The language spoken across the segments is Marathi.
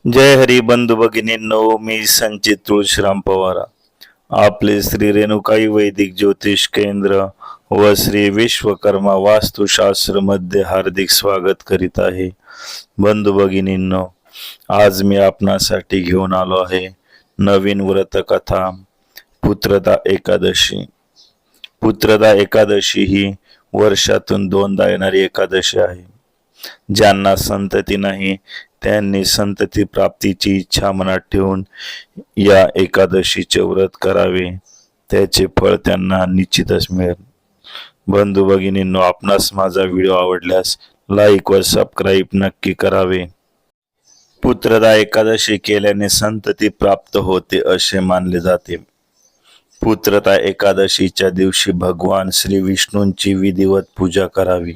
जय हरी बंधू भगिनींनो, मी संचित तुळशीराम पवार आपले श्री रेणुकाई वैदिक ज्योतिष केंद्र व श्री विश्वकर्मा वास्तुशास्त्र मध्ये हार्दिक स्वागत करीत आहे। बंधू भगिनींनो, आज मी आपणासाठी घेऊन आलो आहे नवीन व्रत कथा पुत्रदा एकादशी। पुत्रदा एकादशी ही वर्षातून दोनदा येणारी एकादशी आहे। ज्यांना संतती नाही त्यांनी संतती प्राप्तीची इच्छा मनात ठेवून या एकादशीचे व्रत करावे, त्याचे फळ त्यांना निश्चितच मिळेल। बंधू भगिनींनो, आपणास माझा व्हिडिओ आवडल्यास लाईक व सबस्क्राईब नक्की करावे। पुत्रदा एकादशी केल्याने संतती प्राप्त होते असे मानले जाते। पुत्रदा एकादशीच्या दिवशी भगवान श्री विष्णूंची विधिवत पूजा करावी।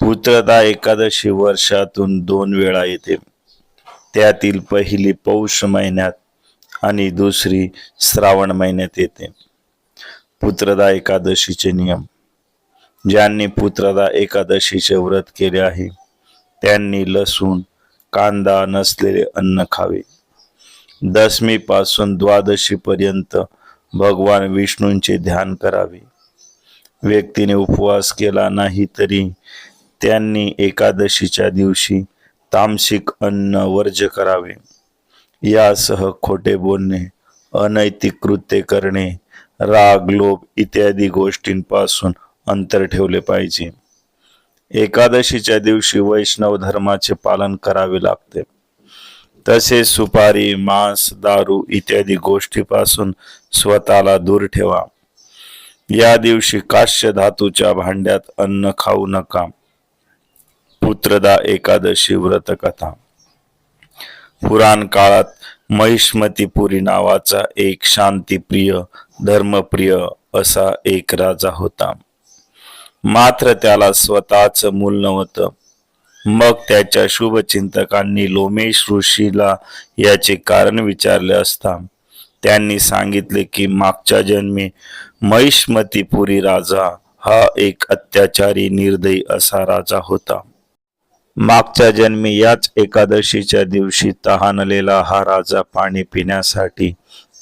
पुत्रदा एकादशी वर्षातून 2 वेळा येते, त्यातील पहिली पौष महिन्यात आणि दुसरी श्रावण महिन्यात येते। पुत्रदा एकादशीचे नियम। ज्यांनी पुत्रदा एकादशीचे व्रत केले आहे त्यांनी लसूण कांदा नसलेले अन्न खावे। दशमी पासून द्वादशी पर्यंत भगवान विष्णूंचे ध्यान करावे। व्यक्तीने उपवास केला नाही तरी त्यांनी एकादशीच्या दिवशी तामसिक अन्न वर्ज्य करावे। यासह खोटे बोलणे, अनैतिक कृत्य करणे, राग लोभ इत्यादी गोष्टींपासून अंतर ठेवले पाहिजे। एकादशीच्या दिवशी वैष्णव धर्माचे पालन करावे लागते। तसेच सुपारी, मांस, दारू इत्यादी गोष्टीपासून स्वतःला दूर ठेवा। या दिवशी काश्य धातूच्या भांड्यात अन्न खाऊ नका। पुत्रदा एकादशी व्रत कथा। पुराण काळात महिष्मतीपुरी नावाचा एक शांतिप्रिय धर्मप्रिय असा एक राजा होता। मात्र त्याला स्वतःच मूल नव्हतं। मग त्याच्या शुभचिंतकांनी लोमेश ऋषीला याचे कारण विचारले असता त्यांनी सांगितले की मागच्या जन्मी महिष्मतीपुरी राजा हा एक अत्याचारी निर्दयी असा राजा होता। मागच्या जन्मी याच एकादशीच्या दिवशी तहानलेला हा राजा पाणी पिण्यासाठी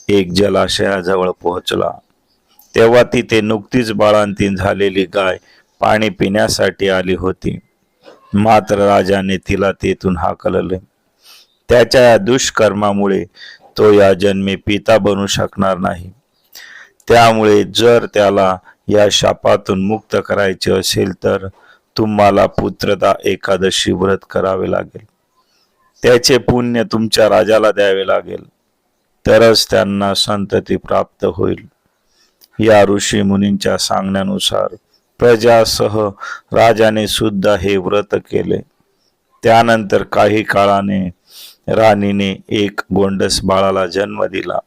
एक जलाशयाजवळ पोहोचला। तेव्हा तिथे नुकतीच बाळंतीण झालेली गाय पाणी पिण्यासाठी आली होती। मात्र राजाने तिला तेथून हाकलले। त्याच्या या दुष्कर्मामुळे तो या जन्मी पिता बनू शकणार नाही। त्यामुळे जर त्याला या शापातून मुक्त करायचे असेल तर तुम्हाला पुत्रदा एकादशी व्रत करावे लागेल। त्याचे पुण्य तुमच्या राजाला द्यावे लागेल, तरच त्यांना संतती प्राप्त होईल। या ऋषी मुनींच्या सांगण्यानुसार प्रजासह राजाने सुद्धा हे व्रत केले। त्यानंतर काही काळाने राणीने एक गोंडस बाळाला जन्म दिला।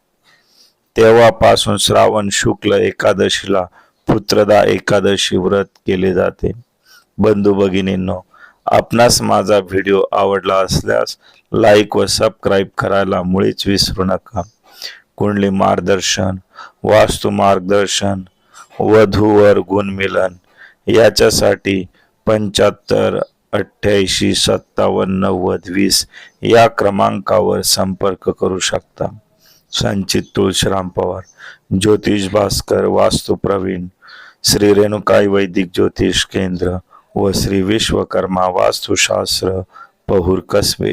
तेव्हापासून श्रावण शुक्ल एकादशीला पुत्रदा एकादशी व्रत केले जाते। बंधू भगिनींनो, आपणास माझा व्हिडिओ आवडला असल्यास लाईक व सबस्क्राईब करायला मुळीच विसरू नका। कुंडली मार्गदर्शन, वास्तु मार्गदर्शन, वधूवर गुणमिलन याच्यासाठी 75 88 57 90 20 या क्रमांकावर संपर्क करू शकता। संचित तुळशीराम पवार, ज्योतिष भास्कर, वास्तु प्रवीण, श्री रेणुकाई वैदिक ज्योतिष केंद्र व श्री विश्वकर्मा वास्तुशास्त्र, पहुर कसबे।